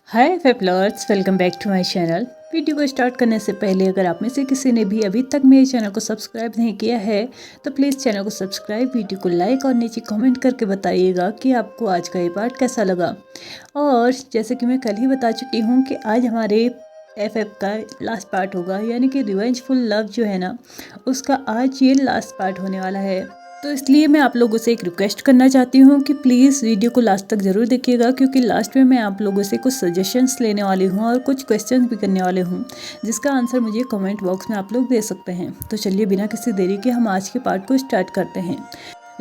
Hi weblers, welcome back to my channel. Video को start करने से पहले अगर आप में से किसी ने भी अभी तक मेरे चैनल को सब्सक्राइब नहीं किया है तो प्लीज़ चैनल को सब्सक्राइब, वीडियो को लाइक और नीचे कमेंट करके बताइएगा कि आपको आज का ये पार्ट कैसा लगा। और जैसे कि मैं कल ही बता चुकी हूँ कि आज हमारे एफ का लास्ट पार्ट होगा, यानी कि रिवेंजफुल लव जो है ना, उसका आज ये लास्ट पार्ट होने वाला है। तो इसलिए मैं आप लोगों से एक रिक्वेस्ट करना चाहती हूँ कि प्लीज़ वीडियो को लास्ट तक ज़रूर देखिएगा, क्योंकि लास्ट में मैं आप लोगों से कुछ सजेशंस लेने वाली हूँ और कुछ क्वेश्चंस भी करने वाले हूँ, जिसका आंसर मुझे कमेंट बॉक्स में आप लोग दे सकते हैं। तो चलिए बिना किसी देरी के हम आज के पार्ट को स्टार्ट करते हैं।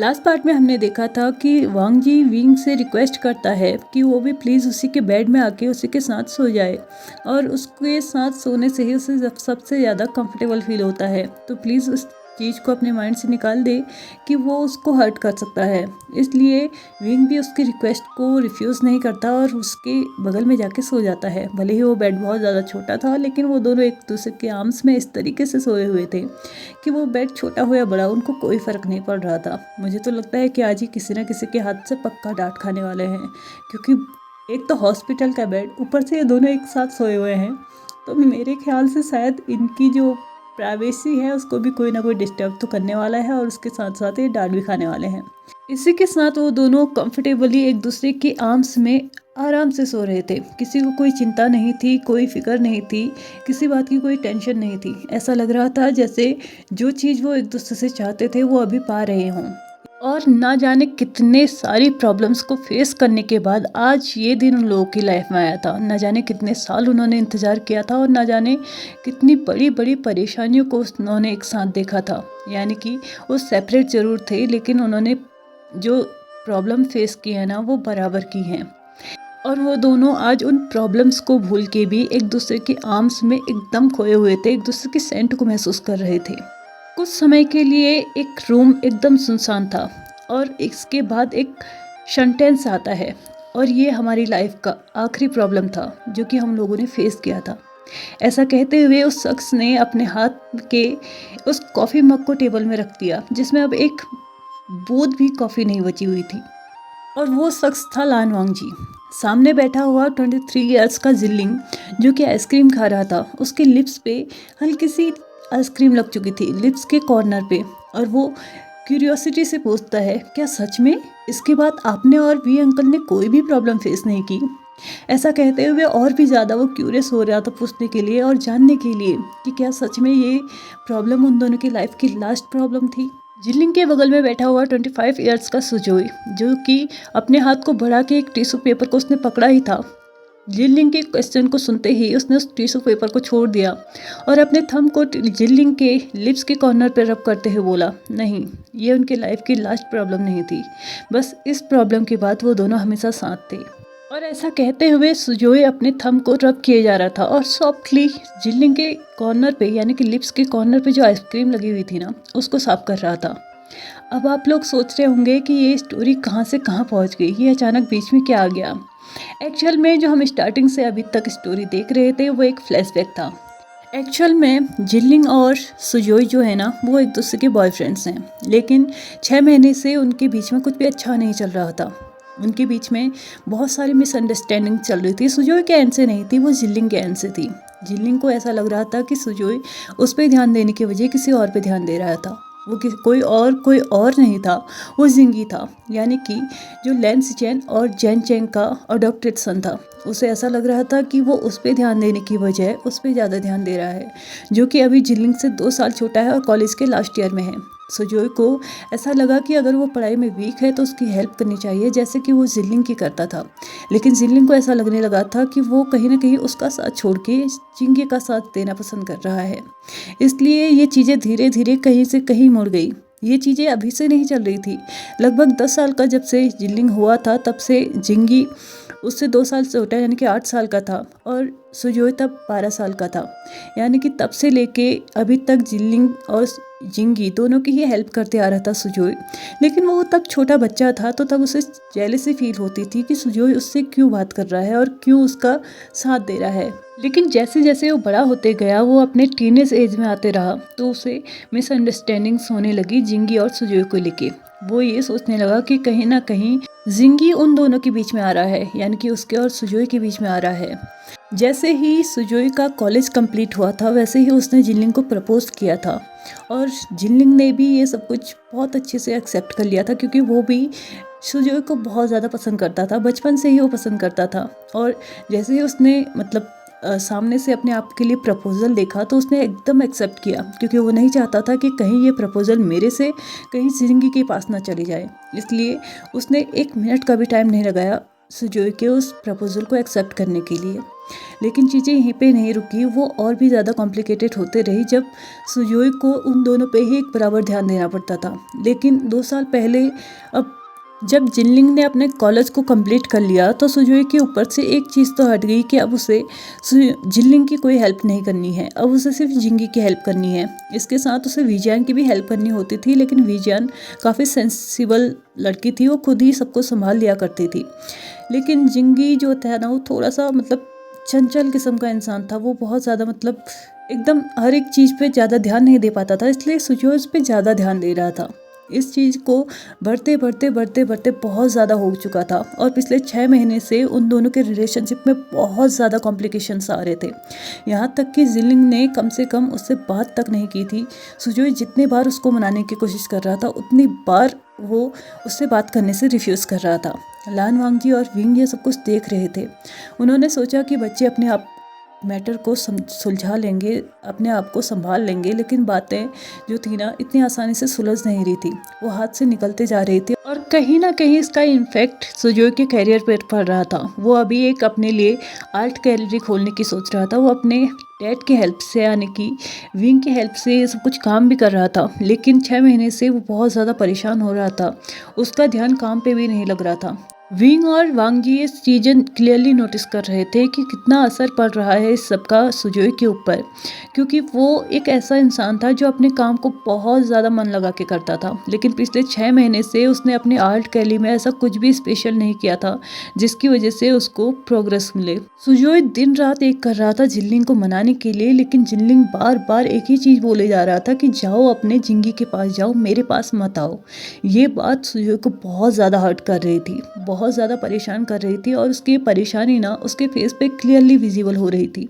लास्ट पार्ट में हमने देखा था कि वांग जी विंग से रिक्वेस्ट करता है कि वो भी प्लीज़ उसी के बेड में आके उसी के साथ सो जाए, और उसके साथ सोने से ही उसे सबसे ज़्यादा कंफर्टेबल फील होता है। तो प्लीज़ उस चीज़ को अपने माइंड से निकाल दे कि वो उसको हर्ट कर सकता है। इसलिए विंग भी उसकी रिक्वेस्ट को रिफ्यूज़ नहीं करता और उसके बगल में जाके सो जाता है। भले ही वो बेड बहुत ज़्यादा छोटा था, लेकिन वो दोनों एक दूसरे के आर्म्स में इस तरीके से सोए हुए थे कि वो बेड छोटा हो या बड़ा उनको कोई फ़र्क नहीं पड़ रहा था। मुझे तो लगता है कि आज ही किसी न किसी के हाथ से पक्का डांट खाने वाले हैं, क्योंकि एक तो हॉस्पिटल का बेड, ऊपर से ये दोनों एक साथ सोए हुए हैं। तो मेरे ख्याल से शायद इनकी जो प्राइवेसी है उसको भी कोई ना कोई डिस्टर्ब तो करने वाला है, और उसके साथ साथ ये डांट भी खाने वाले हैं। इसी के साथ वो दोनों कंफर्टेबली एक दूसरे के आर्म्स में आराम से सो रहे थे। किसी को कोई चिंता नहीं थी, कोई फिक्र नहीं थी, किसी बात की कोई टेंशन नहीं थी। ऐसा लग रहा था जैसे जो चीज़ वो एक दूसरे से चाहते थे वो अभी पा रहे हों। और ना जाने कितने सारी प्रॉब्लम्स को फेस करने के बाद आज ये दिन उन लोगों की लाइफ में आया था। ना जाने कितने साल उन्होंने इंतज़ार किया था, और ना जाने कितनी बड़ी बड़ी परेशानियों को उन्होंने एक साथ देखा था। यानी कि वो सेपरेट ज़रूर थे, लेकिन उन्होंने जो प्रॉब्लम फेस की है ना, वो बराबर की हैं। और वो दोनों आज उन प्रॉब्लम्स को भूल के भी एक दूसरे के आर्म्स में एकदम खोए हुए थे, एक दूसरे के सेंट को महसूस कर रहे थे। कुछ समय के लिए एक रूम एकदम सुनसान था, और इसके बाद एक सेंटेंस आता है, और ये हमारी लाइफ का आखिरी प्रॉब्लम था जो कि हम लोगों ने फेस किया था। ऐसा कहते हुए उस शख्स ने अपने हाथ के उस कॉफ़ी मग को टेबल में रख दिया, जिसमें अब एक बूंद भी कॉफ़ी नहीं बची हुई थी। और वो शख्स था लान वांग जी। सामने बैठा हुआ 23 इयर्स का जिल्लिंग, जो कि आइसक्रीम खा रहा था। उसके लिप्स पे हल्की सी आइसक्रीम लग चुकी थी, लिप्स के कॉर्नर पे। और वो क्यूरियोसिटी से पूछता है, क्या सच में इसके बाद आपने और वी अंकल ने कोई भी प्रॉब्लम फेस नहीं की? ऐसा कहते हुए और भी ज़्यादा वो क्यूरियस हो रहा था पूछने के लिए और जानने के लिए कि क्या सच में ये प्रॉब्लम उन दोनों की लाइफ की लास्ट प्रॉब्लम थी। जिलिंग के बगल में बैठा हुआ 25 इयर्स का सुजोई, जो कि अपने हाथ को बढ़ा के एक टिश्यू पेपर को उसने पकड़ा ही था। जिलिंग के क्वेश्चन को सुनते ही उसने उस टिश्यू पेपर को छोड़ दिया और अपने थंब को जिलिंग के लिप्स के कॉर्नर पर रब करते हुए बोला, नहीं, ये उनके लाइफ की लास्ट प्रॉब्लम नहीं थी। बस इस प्रॉब्लम के बाद वो दोनों हमेशा साथ थे। और ऐसा कहते हुए सुजोई अपने थंब को रब किए जा रहा था और सॉफ्टली जिलिंग के कॉर्नर पे, यानी कि लिप्स के कॉर्नर पे जो आइसक्रीम लगी हुई थी ना, उसको साफ कर रहा था। अब आप लोग सोच रहे होंगे कि ये स्टोरी कहाँ से कहाँ पहुँच गई, ये अचानक बीच में क्या आ गया। एक्चुअल में जो हम स्टार्टिंग से अभी तक स्टोरी देख रहे थे वो एक फ्लैशबैक था। एक्चुअल में जिलिंग और सुजोई जो है ना, वो एक दूसरे के बॉयफ्रेंड्स हैं, लेकिन 6 महीने से उनके बीच में कुछ भी अच्छा नहीं चल रहा था। उनके बीच में बहुत सारी मिसअंडरस्टैंडिंग चल रही थी। सुजोई के एंड से नहीं थी, वो जिलिंग के एंड से थी। जिलिंग को ऐसा लग रहा था कि सुजोई उस पर ध्यान देने के बजाय किसी और पे ध्यान दे रहा था। वो कोई और नहीं था, वो जिंगी था, यानी कि जो लैन सिचेन और जैन चेंग का अडॉप्टेड सन था। उसे ऐसा लग रहा था कि वो उस पर ध्यान देने की बजाय उस पर ज़्यादा ध्यान दे रहा है, जो कि अभी जिलिंग से 2 साल छोटा है और कॉलेज के लास्ट ईयर में है। सुजोई को ऐसा लगा कि अगर वो पढ़ाई में वीक है तो उसकी हेल्प करनी चाहिए, जैसे कि वो जिलिंग की करता था। लेकिन जिलिंग को ऐसा लगने लगा था कि वो कहीं ना कहीं उसका साथ छोड़ के जिंगे का साथ देना पसंद कर रहा है। इसलिए ये चीज़ें धीरे धीरे कहीं से कहीं मुड़ गई। ये चीज़ें अभी से नहीं चल रही थी। लगभग 10 साल का जब से जिलिंग हुआ था, तब से जिंगी उससे 2 साल से छोटा, यानी कि 8 साल का था, और सुजोई तब 12 साल का था। यानी कि तब से लेके अभी तक जिलिंग और जिंगी दोनों की ही हेल्प करते आ रहा था सुजोई। लेकिन वो तब छोटा बच्चा था, तो तब उसे जेलसी फील होती थी कि सुजोई उससे क्यों बात कर रहा है और क्यों उसका साथ दे रहा है। लेकिन जैसे जैसे वो बड़ा होते गया, वो अपने टीनेज एज में आते रहा, तो उसे मिसअंडरस्टैंडिंग्स होने लगी जिंगी और सुजोई को लेके। वो ये सोचने लगा कि कहीं ना कहीं जिंगी उन दोनों के बीच में आ रहा है, यानी कि उसके और सुजोई के बीच में आ रहा है। जैसे ही सुजोई का कॉलेज कंप्लीट हुआ था वैसे ही उसने जिनलिंग को प्रपोज किया था और जिनलिंग ने भी ये सब कुछ बहुत अच्छे से एक्सेप्ट कर लिया था, क्योंकि वो भी सुजोई को बहुत ज़्यादा पसंद करता था, बचपन से ही वो पसंद करता था। और जैसे ही उसने मतलब सामने से अपने आप के लिए प्रपोज़ल देखा तो उसने एकदम एक्सेप्ट किया, क्योंकि वो नहीं चाहता था कि कहीं ये प्रपोज़ल मेरे से कहीं जिंदगी के पास ना चली जाए। इसलिए उसने 1 मिनट का भी टाइम नहीं लगाया सुजोई के उस प्रपोज़ल को एक्सेप्ट करने के लिए। लेकिन चीज़ें यहीं पे नहीं रुकी, वो और भी ज़्यादा कॉम्प्लिकेटेड होते रही जब सुजोई को उन दोनों पे ही एक बराबर ध्यान देना पड़ता था। लेकिन 2 साल पहले अब जब जिनलिंग ने अपने कॉलेज को कंप्लीट कर लिया तो सुजोई के ऊपर से एक चीज़ तो हट गई कि अब उसे जिनलिंग की कोई हेल्प नहीं करनी है, अब उसे सिर्फ जिंगी की हेल्प करनी है। इसके साथ उसे विजयान की भी हेल्प करनी होती थी, लेकिन विजयान काफ़ी सेंसिबल लड़की थी, वो खुद ही सबको संभाल लिया करती थी। लेकिन जिंगी जो था ना, वो थोड़ा सा मतलब चंचल किस्म का इंसान था। वो बहुत ज़्यादा मतलब एकदम हर एक चीज़ पे ज़्यादा ध्यान नहीं दे पाता था, इसलिए सुजोई उस पर ज़्यादा ध्यान दे रहा था। इस चीज़ को बढ़ते बढ़ते बढ़ते बढ़ते बहुत ज़्यादा हो चुका था और पिछले 6 महीने से उन दोनों के रिलेशनशिप में बहुत ज़्यादा कॉम्प्लिकेशंस आ रहे थे। यहाँ तक कि जिनलिंग ने कम से कम उससे बात तक नहीं की थी। सुजोई जितने बार उसको मनाने की कोशिश कर रहा था उतनी बार वो उससे बात करने से रिफ्यूज़ कर रहा था। लान वांगजी और विंग ये सब कुछ देख रहे थे। उन्होंने सोचा कि बच्चे अपने आप मैटर को सुलझा लेंगे, अपने आप को संभाल लेंगे, लेकिन बातें जो थी ना इतनी आसानी से सुलझ नहीं रही थी, वो हाथ से निकलते जा रही थी और कहीं ना कहीं इसका इम्फेक्ट सुजोई के कैरियर पर पड़ रहा था। वो अभी एक अपने लिए आर्ट गैलरी खोलने की सोच रहा था। वो अपने डैड की हेल्प से यानी कि विंग की हेल्प से ये सब कुछ काम भी कर रहा था, लेकिन 6 महीने से वो बहुत ज़्यादा परेशान हो रहा था। उसका ध्यान काम पे भी नहीं लग रहा था। विंग और वांगजी इस चीज़ें क्लियरली नोटिस कर रहे थे कि कितना असर पड़ रहा है इस सब का सुजोई के ऊपर, क्योंकि वो एक ऐसा इंसान था जो अपने काम को बहुत ज़्यादा मन लगा के करता था। लेकिन पिछले 6 महीने से उसने अपने आर्ट गैलरी में ऐसा कुछ भी स्पेशल नहीं किया था जिसकी वजह से उसको प्रोग्रेस मिले। सुजोई दिन रात एक कर रहा था जिनलिंग को मनाने के लिए, लेकिन जिनलिंग बार बार एक ही चीज़ बोले जा रहा था कि जाओ अपने जिंगी के पास जाओ, मेरे पास मत आओ। ये बात सुजोई को बहुत ज़्यादा हर्ट कर रही थी, बहुत ज़्यादा परेशान कर रही थी और उसकी परेशानी ना उसके फेस पे क्लियरली विजिबल हो रही थी।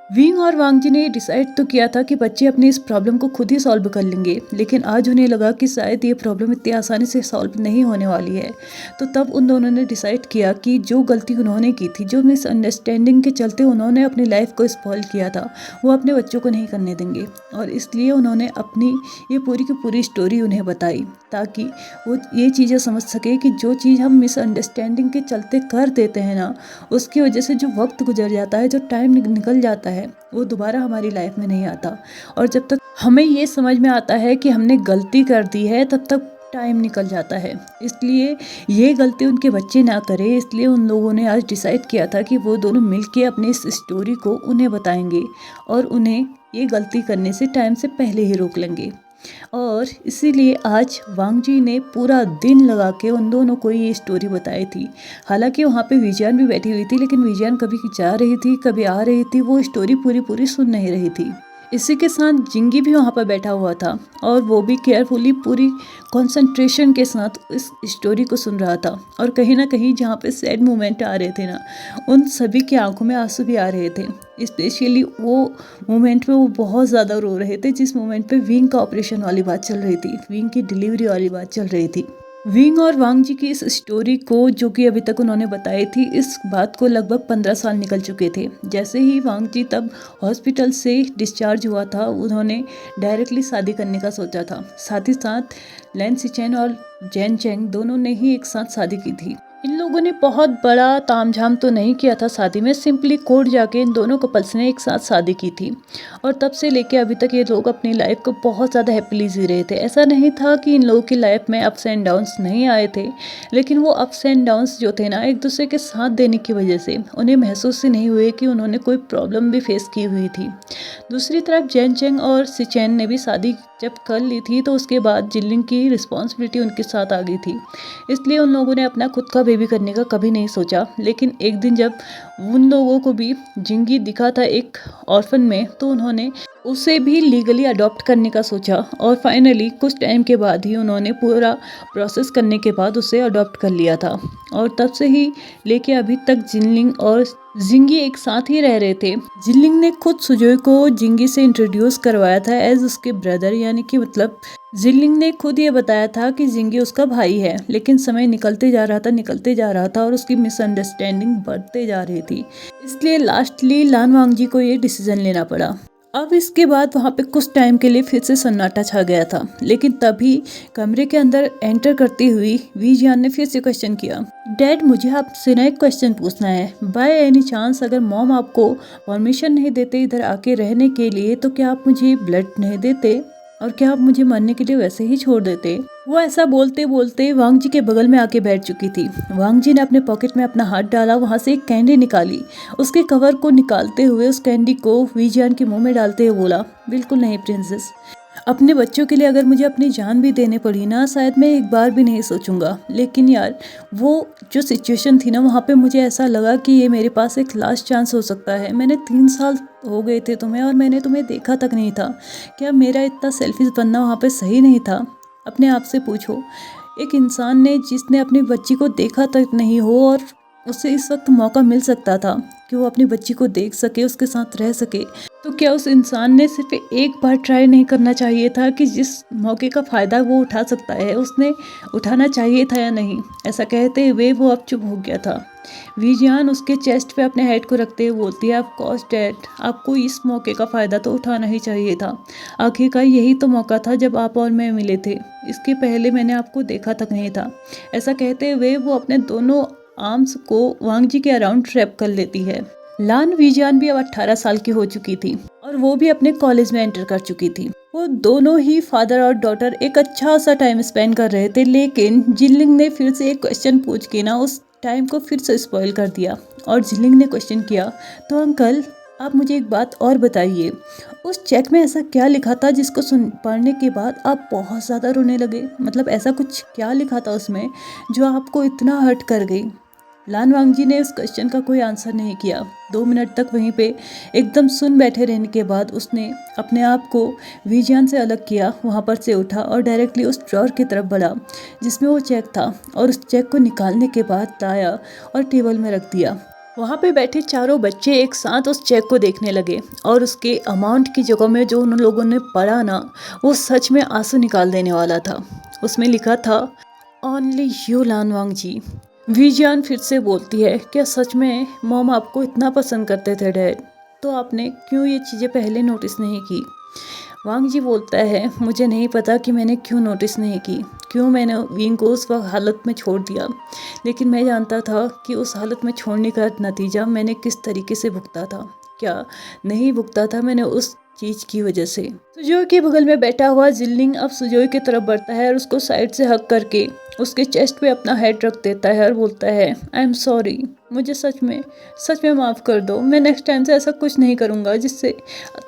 विंग और वांगजी ने डिसाइड तो किया था कि बच्चे अपनी इस प्रॉब्लम को खुद ही सॉल्व कर लेंगे, लेकिन आज उन्हें लगा कि शायद ये प्रॉब्लम इतनी आसानी से सॉल्व नहीं होने वाली है। तो तब उन दोनों ने डिसाइड किया कि जो गलती उन्होंने की थी, जो मिसअंडरस्टैंडिंग के चलते उन्होंने अपनी लाइफ को स्पॉइल किया था, वो अपने बच्चों को नहीं करने देंगे। और इसलिए उन्होंने अपनी ये पूरी की पूरी स्टोरी उन्हें बताई, ताकि वो ये चीज़ें समझ सके कि जो चीज़ हम मिसअंडरस्टैंडिंग के चलते कर देते हैं ना, उसकी वजह से जो वक्त गुजर जाता है, जो टाइम निकल जाता है, वो दोबारा हमारी लाइफ में नहीं आता। और जब तक हमें ये समझ में आता है कि हमने गलती कर दी है, तब तक टाइम निकल जाता है। इसलिए ये गलती उनके बच्चे ना करें, इसलिए उन लोगों ने आज डिसाइड किया था कि वो दोनों मिलके अपनी इस स्टोरी को उन्हें बताएंगे और उन्हें ये गलती करने से टाइम से पहले ही रोक लेंगे। और इसीलिए आज वांगजी ने पूरा दिन लगा के उन दोनों को ये स्टोरी बताई थी। हालांकि वहाँ पे विजयान भी बैठी हुई थी, लेकिन विजयान कभी जा रही थी कभी आ रही थी, वो स्टोरी पूरी सुन नहीं रही थी। इसी के साथ जिंगी भी वहाँ पर बैठा हुआ था और वो भी केयरफुली पूरी कंसंट्रेशन के साथ इस स्टोरी को सुन रहा था। और कहीं ना कहीं जहाँ पे सैड मोमेंट आ रहे थे ना, उन सभी की आंखों में आंसू भी आ रहे थे। स्पेशली वो मोमेंट पे वो बहुत ज़्यादा रो रहे थे जिस मोमेंट पे विंग का ऑपरेशन वाली बात चल रही थी, विंग की डिलीवरी वाली बात चल रही थी। विंग और वांगजी की इस स्टोरी को, जो कि अभी तक उन्होंने बताई थी, इस बात को लगभग 15 साल निकल चुके थे। जैसे ही वांगजी तब हॉस्पिटल से डिस्चार्ज हुआ था, उन्होंने डायरेक्टली शादी करने का सोचा था। साथ ही साथ लैन सिचेन और जैन चेंग दोनों ने ही एक साथ शादी की थी। इन लोगों ने बहुत बड़ा तामझाम तो नहीं किया था शादी में, सिंपली कोर्ट जाके इन दोनों कपल्स ने एक साथ शादी की थी। और तब से लेके अभी तक ये लोग अपनी लाइफ को बहुत ज़्यादा हैप्पीली जी रहे थे। ऐसा नहीं था कि इन लोगों की लाइफ में अप्स एंड डाउन्स नहीं आए थे, लेकिन वो अप्स एंड डाउन्स जो थे ना, एक दूसरे के साथ देने की वजह से उन्हें महसूस ही नहीं हुए कि उन्होंने कोई प्रॉब्लम भी फेस की हुई थी। दूसरी तरफ जैन चेंग और सिचेन ने भी शादी जब कर ली थी तो उसके बाद जिनलिंग की रिस्पॉन्सिबिलिटी उनके साथ आ गई थी, इसलिए उन लोगों ने अपना खुद का बेबी करने का कभी नहीं सोचा। लेकिन एक दिन जब उन लोगों को भी जिंगी दिखा था एक ऑर्फन में, तो उन्होंने उसे भी लीगली अडॉप्ट करने का सोचा और फाइनली कुछ टाइम के बाद ही उन्होंने पूरा प्रोसेस करने के बाद उसे अडॉप्ट कर लिया था। और तब से ही लेके अभी तक जिनलिंग और जिंगी एक साथ ही रह रहे थे। जिनलिंग ने खुद सुजोय को जिंगी से इंट्रोड्यूस करवाया था एज उसके ब्रदर, यानी कि मतलब जिनलिंग ने खुद ये बताया था कि जिंगी उसका भाई है। लेकिन समय निकलते जा रहा था और उसकी मिसअंडरस्टैंडिंग बढ़ते जा रही थी, इसलिए लास्टली लान वांगजी को ये डिसीजन लेना पड़ा। अब इसके बाद वहाँ पे कुछ टाइम के लिए फिर से सन्नाटा छा गया था, लेकिन तभी कमरे के अंदर एंटर करती हुई वी जियान ने फिर से क्वेश्चन किया, डैड मुझे आपसे ना एक क्वेश्चन पूछना है। बाय एनी चांस अगर मॉम आपको परमिशन नहीं देते इधर आके रहने के लिए, तो क्या आप मुझे ब्लड नहीं देते और क्या आप मुझे मरने के लिए वैसे ही छोड़ देते? वो ऐसा बोलते बोलते वांग जी के बगल में आके बैठ चुकी थी। वांग जी ने अपने पॉकेट में अपना हाथ डाला, वहां से एक कैंडी निकाली। उसके कवर को निकालते हुए उस कैंडी को वी जियान के मुंह में डालते हुए बोला, बिल्कुल नहीं प्रिंसेस, अपने बच्चों के लिए अगर मुझे अपनी जान भी देने पड़ी ना, शायद मैं एक बार भी नहीं सोचूंगा। लेकिन यार वो जो सिचुएशन थी ना, वहाँ पे मुझे ऐसा लगा कि ये मेरे पास एक लास्ट चांस हो सकता है। मैंने 3 साल हो गए थे तुम्हें और मैंने तुम्हें देखा तक नहीं था। क्या मेरा इतना सेल्फिश बनना वहाँ पे सही नहीं था? अपने आप से पूछो। एक इंसान ने जिसने अपनी बच्ची को देखा तक नहीं हो और उसे इस वक्त मौका मिल सकता था कि वो अपनी बच्ची को देख सके, उसके साथ रह सके, तो क्या उस इंसान ने सिर्फ एक बार ट्राई नहीं करना चाहिए था कि जिस मौके का फ़ायदा वो उठा सकता है उसने उठाना चाहिए था या नहीं? ऐसा कहते हुए वो अब चुप हो गया था। वी जियान उसके चेस्ट पे अपने हेड को रखते हुए बोलती है, ऑफ कोर्स डैड, आपको इस मौके का फ़ायदा तो उठाना ही चाहिए था। आखिरकार यही तो मौका था जब आप और मैं मिले थे। इसके पहले मैंने आपको देखा तक नहीं था। ऐसा कहते हुए वो अपने दोनों आर्म्स को वांग जी के अराउंड ट्रैप कर लेती है। लान वीजान भी अब 18 साल की हो चुकी थी और वो भी अपने कॉलेज में एंटर कर चुकी थी। वो दोनों ही फादर और डॉटर एक अच्छा सा टाइम स्पेंड कर रहे थे, लेकिन जिनलिंग ने फिर से एक क्वेश्चन पूछ के ना उस टाइम को फिर से स्पॉइल कर दिया। और जिनलिंग ने क्वेश्चन किया, तो अंकल आप मुझे एक बात और बताइए, उस चेक में ऐसा क्या लिखा था जिसको पढ़ने के बाद आप बहुत ज़्यादा रोने लगे? मतलब ऐसा कुछ क्या लिखा था उसमें जो आपको इतना हर्ट कर गई? लान वांगजी ने उस क्वेश्चन का कोई आंसर नहीं किया। 2 मिनट तक वहीं पे एकदम सुन बैठे रहने के बाद उसने अपने आप को वीजान से अलग किया, वहाँ पर से उठा और डायरेक्टली उस ड्रॉर की तरफ बढ़ा जिसमें वो चेक था, और उस चेक को निकालने के बाद लाया और टेबल में रख दिया। वहाँ पे बैठे चारों बच्चे एक साथ उस चेक को देखने लगे और उसके अमाउंट की जगह में जो उन लोगों ने पढ़ा ना, वो सच में आंसू निकाल देने वाला था। उसमें लिखा था, ओनली यू लान वांगजी। वीजान फिर से बोलती है, क्या सच में मॉम आपको इतना पसंद करते थे डैड? तो आपने क्यों ये चीज़ें पहले नोटिस नहीं की? वांग जी बोलता है, मुझे नहीं पता कि मैंने क्यों नोटिस नहीं की, क्यों मैंने विंग को उस वक्त हालत में छोड़ दिया, लेकिन मैं जानता था कि उस हालत में छोड़ने का नतीजा मैंने किस तरीके से भुगता था। क्या नहीं भुगता था मैंने उस चीज़ की वजह से। सुजोय के बगल में बैठा हुआ जिनलिंग अब सुजोय की तरफ बढ़ता है और उसको साइड से हक करके उसके चेस्ट पे अपना हेड रख देता है और बोलता है, आई एम सॉरी, मुझे सच में माफ़ कर दो। मैं नेक्स्ट टाइम से ऐसा कुछ नहीं करूँगा जिससे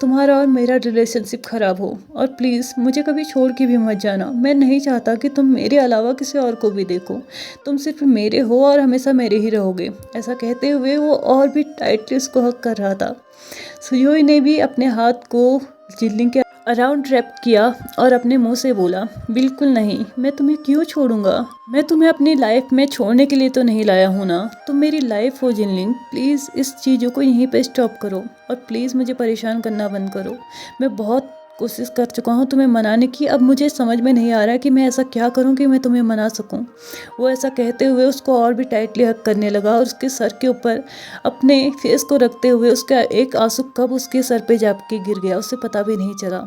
तुम्हारा और मेरा रिलेशनशिप ख़राब हो, और प्लीज़ मुझे कभी छोड़ के भी मत जाना। मैं नहीं चाहता कि तुम मेरे अलावा किसी और को भी देखो, तुम सिर्फ मेरे हो और हमेशा मेरे ही रहोगे। ऐसा कहते हुए वो और भी टाइटली उसको हक कर रहा था। सुजोय ने भी अपने हाथ को जिनलिंग के अराउंड रैप किया और अपने मुंह से बोला, बिल्कुल नहीं, मैं तुम्हें क्यों छोड़ूंगा? मैं तुम्हें अपनी लाइफ में छोड़ने के लिए तो नहीं लाया हूँ ना, तुम मेरी लाइफ हो जिनलिंग। प्लीज़ इस चीज़ों को यहीं पे स्टॉप करो और प्लीज़ मुझे परेशान करना बंद करो। मैं बहुत कोशिश कर चुका हूँ तुम्हें मनाने की, अब मुझे समझ में नहीं आ रहा है कि मैं ऐसा क्या करूँ कि मैं तुम्हें मना सकूँ। वो ऐसा कहते हुए उसको और भी टाइटली हक करने लगा और उसके सर के ऊपर अपने फेस को रखते हुए उसका एक आंसू कब उसके सर पे जाके गिर गया उसे पता भी नहीं चला।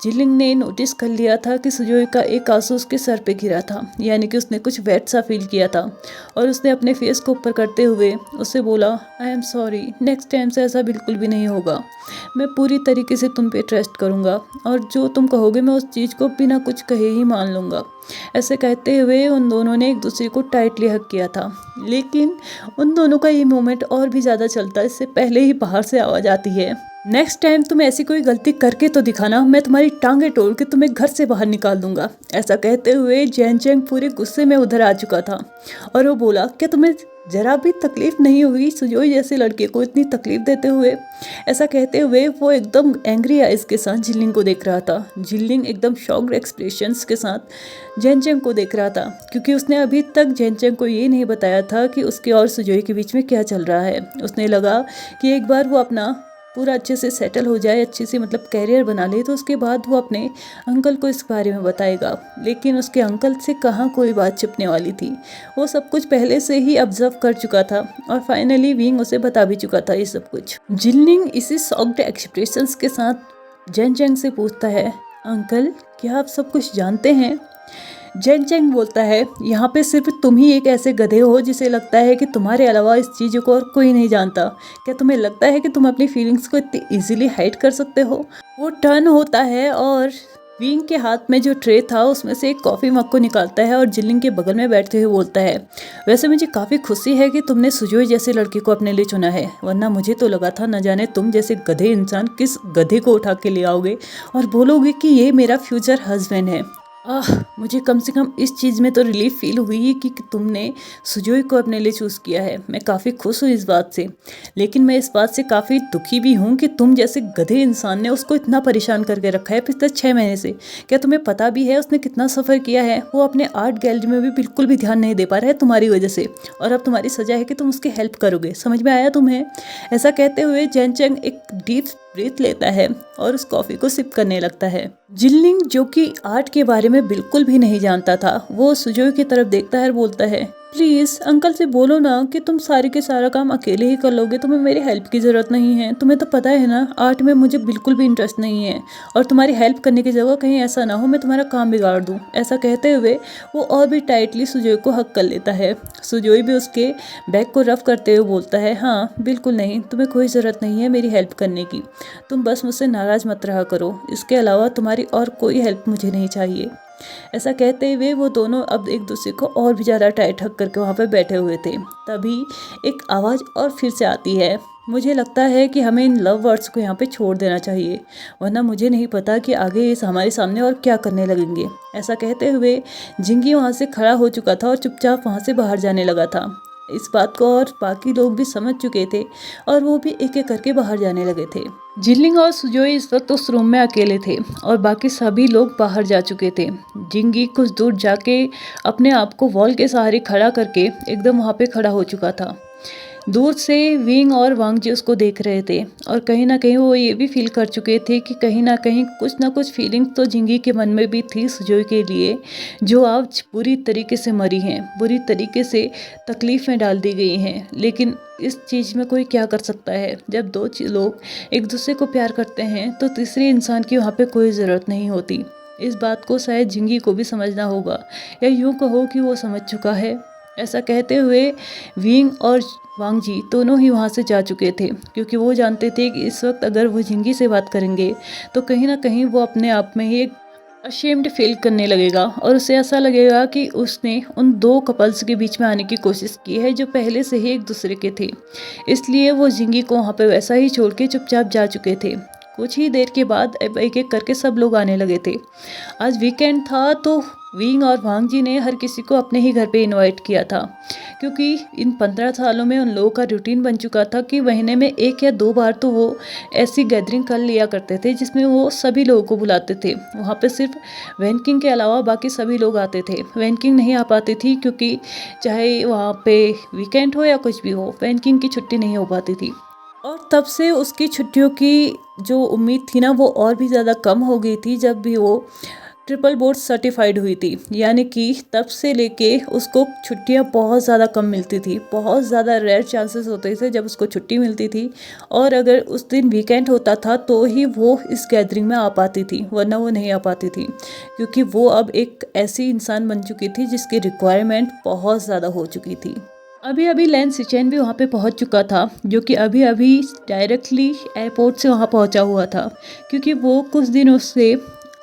जिनलिंग ने नोटिस कर लिया था कि सुजोय का एक आंसू उसके सर पे गिरा था, यानी कि उसने कुछ वेट सा फील किया था, और उसने अपने फेस को ऊपर करते हुए उससे बोला, I am sorry, next time से ऐसा बिल्कुल भी नहीं होगा। मैं पूरी तरीके से तुम पे ट्रस्ट करूँगा और जो तुम कहोगे मैं उस चीज़ को बिना कुछ कहे ही मान लूँगा। ऐसे कहते हुए उन दोनों ने एक दूसरे को टाइटली हग किया था, लेकिन उन दोनों का ये मोमेंट और भी ज़्यादा चलता है। इससे पहले ही बाहर से आवाज़ आती है, नेक्स्ट टाइम तुम ऐसी कोई गलती करके तो दिखाना, मैं तुम्हारी टांगे तोड़ के तुम्हें घर से बाहर निकाल दूंगा। ऐसा कहते हुए जैन चैंग पूरे गुस्से में उधर आ चुका था और वो बोला, क्या तुम्हें जरा भी तकलीफ नहीं हुई सुजोई जैसे लड़के को इतनी तकलीफ देते हुए। ऐसा कहते हुए वो एकदम एंग्री आइज के साथ जिनलिंग को देख रहा था। जिनलिंग एकदम शॉक्ड एक्सप्रेशंस के साथ जैन चैंग को देख रहा था, क्योंकि उसने अभी तक जैन चैंग को ये नहीं बताया था कि उसके और सुजोई के बीच में क्या चल रहा है। उसने लगा कि एक बार वो अपना पूरा अच्छे से सेटल हो जाए, अच्छे से मतलब कैरियर बना ले, तो उसके बाद वो अपने अंकल को इस बारे में बताएगा। लेकिन उसके अंकल से कहाँ कोई बात छिपने वाली थी, वो सब कुछ पहले से ही ऑब्जर्व कर चुका था और फाइनली विंग उसे बता भी चुका था ये सब कुछ। जिनलिंग इसी शॉक्ड एक्सप्रेशंस के साथ जैन चैंग से पूछता है, अंकल क्या आप सब कुछ जानते हैं? जैन चैंग बोलता है, यहाँ पे सिर्फ तुम ही एक ऐसे गधे हो जिसे लगता है कि तुम्हारे अलावा इस चीज़ों को और कोई नहीं जानता। क्या तुम्हें लगता है कि तुम अपनी फीलिंग्स को इतनी इजीली हाइड कर सकते हो? वो टर्न होता है और विंग के हाथ में जो ट्रे था उसमें से एक कॉफ़ी मग को निकालता है और जिनलिंग के बगल में बैठते हुए बोलता है, वैसे मुझे काफ़ी खुशी है कि तुमने सुजोई जैसे लड़के को अपने लिए चुना है, वरना मुझे तो लगा था न जाने तुम जैसे गधे इंसान किस गधे को उठा के ले आओगे और बोलोगे कि ये मेरा फ्यूचर हस्बैंड है। मुझे कम से कम इस चीज़ में तो रिलीफ फील हुई कि तुमने सुजोई को अपने लिए चूज़ किया है। मैं काफ़ी खुश हूँ इस बात से, लेकिन मैं इस बात से काफ़ी दुखी भी हूँ कि तुम जैसे गधे इंसान ने उसको इतना परेशान करके रखा है पिछले 6 महीने से। क्या तुम्हें पता भी है उसने कितना सफ़र किया है? वो अपने आर्ट गैलरी में भी बिल्कुल भी ध्यान नहीं दे पा रहा है तुम्हारी वजह से, और अब तुम्हारी सजा है कि तुम उसकी हेल्प करोगे। समझ में आया तुम्हें? ऐसा कहते हुए जैन चैंग एक डीप ब्रीथ लेता है और उस कॉफ़ी को सिप करने लगता है। जिनलिंग जो कि आर्ट के बारे में बिल्कुल भी नहीं जानता था, वो सुजोई की तरफ देखता है और बोलता है, प्लीज़ अंकल से बोलो ना कि तुम सारे के सारा काम अकेले ही कर लोगे, तुम्हें मेरी हेल्प की ज़रूरत नहीं है। तुम्हें तो पता है ना आर्ट में मुझे बिल्कुल भी इंटरेस्ट नहीं है, और तुम्हारी हेल्प करने की जगह कहीं ऐसा ना हो मैं तुम्हारा काम बिगाड़ दूँ। ऐसा कहते हुए वो और भी टाइटली सुजोई को हक कर लेता है। सुजोई भी उसके बैग को रफ करते हुए बोलता है, हाँ बिल्कुल नहीं, तुम्हें कोई ज़रूरत नहीं है मेरी हेल्प करने की, तुम बस मुझसे नाराज़ मत रहा करो, इसके अलावा तुम्हारी और कोई हेल्प मुझे नहीं चाहिए। ऐसा कहते हुए वो दोनों अब एक दूसरे को और भी ज़्यादा टाइट हक करके वहाँ पर बैठे हुए थे। तभी एक आवाज़ और फिर से आती है, मुझे लगता है कि हमें इन लव वर्ड्स को यहाँ पे छोड़ देना चाहिए, वरना मुझे नहीं पता कि आगे ये हमारे सामने और क्या करने लगेंगे। ऐसा कहते हुए जिंगी वहाँ से खड़ा हो चुका था और चुपचाप वहाँ से बाहर जाने लगा था। इस बात को और बाकी लोग भी समझ चुके थे और वो भी एक एक करके बाहर जाने लगे थे। जिनलिंग और सुजोई इस वक्त उस रूम में अकेले थे और बाकी सभी लोग बाहर जा चुके थे। जिंगी कुछ दूर जाके अपने आप को वॉल के सहारे खड़ा करके एकदम वहाँ पे खड़ा हो चुका था। दूर से विंग और वांग जी उसको देख रहे थे और कहीं ना कहीं वो ये भी फील कर चुके थे कि कहीं ना कहीं कुछ ना कुछ फीलिंग्स तो जिंगी के मन में भी थी सुजोई के लिए, जो आज बुरी तरीके से मरी हैं, बुरी तरीके से तकलीफ में डाल दी गई हैं। लेकिन इस चीज़ में कोई क्या कर सकता है? जब दो लोग एक दूसरे को प्यार करते हैं तो तीसरे इंसान की वहाँ पे कोई ज़रूरत नहीं होती। इस बात को शायद जिंगी को भी समझना होगा, या यूँ कहो कि वो समझ चुका है। ऐसा कहते हुए विंग और वांग जी दोनों ही वहाँ से जा चुके थे, क्योंकि वो जानते थे कि इस वक्त अगर वो जिंगी से बात करेंगे तो कहीं ना कहीं वो अपने आप में ही एक अशेम्ड फील करने लगेगा और उसे ऐसा लगेगा कि उसने उन दो कपल्स के बीच में आने की कोशिश की है जो पहले से ही एक दूसरे के थे। इसलिए वो जिंगी को वहाँ पे वैसा ही छोड़ के चुपचाप जा चुके थे। कुछ ही देर के बाद एक एक करके सब लोग आने लगे थे। आज वीकेंड था तो विंग और वांग जी ने हर किसी को अपने ही घर पे इनवाइट किया था, क्योंकि इन 15 सालों में उन लोगों का रूटीन बन चुका था कि महीने में 1 या 2 बार तो वो ऐसी गैदरिंग कर लिया करते थे जिसमें वो सभी लोगों को बुलाते थे। वहाँ पे सिर्फ वैन किंग के अलावा बाकी सभी लोग आते थे। वैन किंग नहीं आ पाती थी क्योंकि चाहे वहाँ पे वीकेंड हो या कुछ भी हो, वैन किंग की छुट्टी नहीं हो पाती थी, और तब से उसकी छुट्टियों की जो उम्मीद थी ना वो और भी ज़्यादा कम हो गई थी जब भी वो ट्रिपल बोर्ड सर्टिफाइड हुई थी। यानी कि तब से लेके उसको छुट्टियां बहुत ज़्यादा कम मिलती थी, बहुत ज़्यादा रेयर चांसेस होते थे जब उसको छुट्टी मिलती थी, और अगर उस दिन वीकेंड होता था तो ही वो इस गैदरिंग में आ पाती थी, वरना वो नहीं आ पाती थी, क्योंकि वो अब एक ऐसी इंसान बन चुकी थी जिसकी रिक्वायरमेंट बहुत ज़्यादा हो चुकी थी। अभी अभी लैन सिचेन भी वहाँ पे पहुँच चुका था, जो कि अभी अभी डायरेक्टली एयरपोर्ट से वहाँ पहुँचा हुआ था, क्योंकि वो कुछ दिन उससे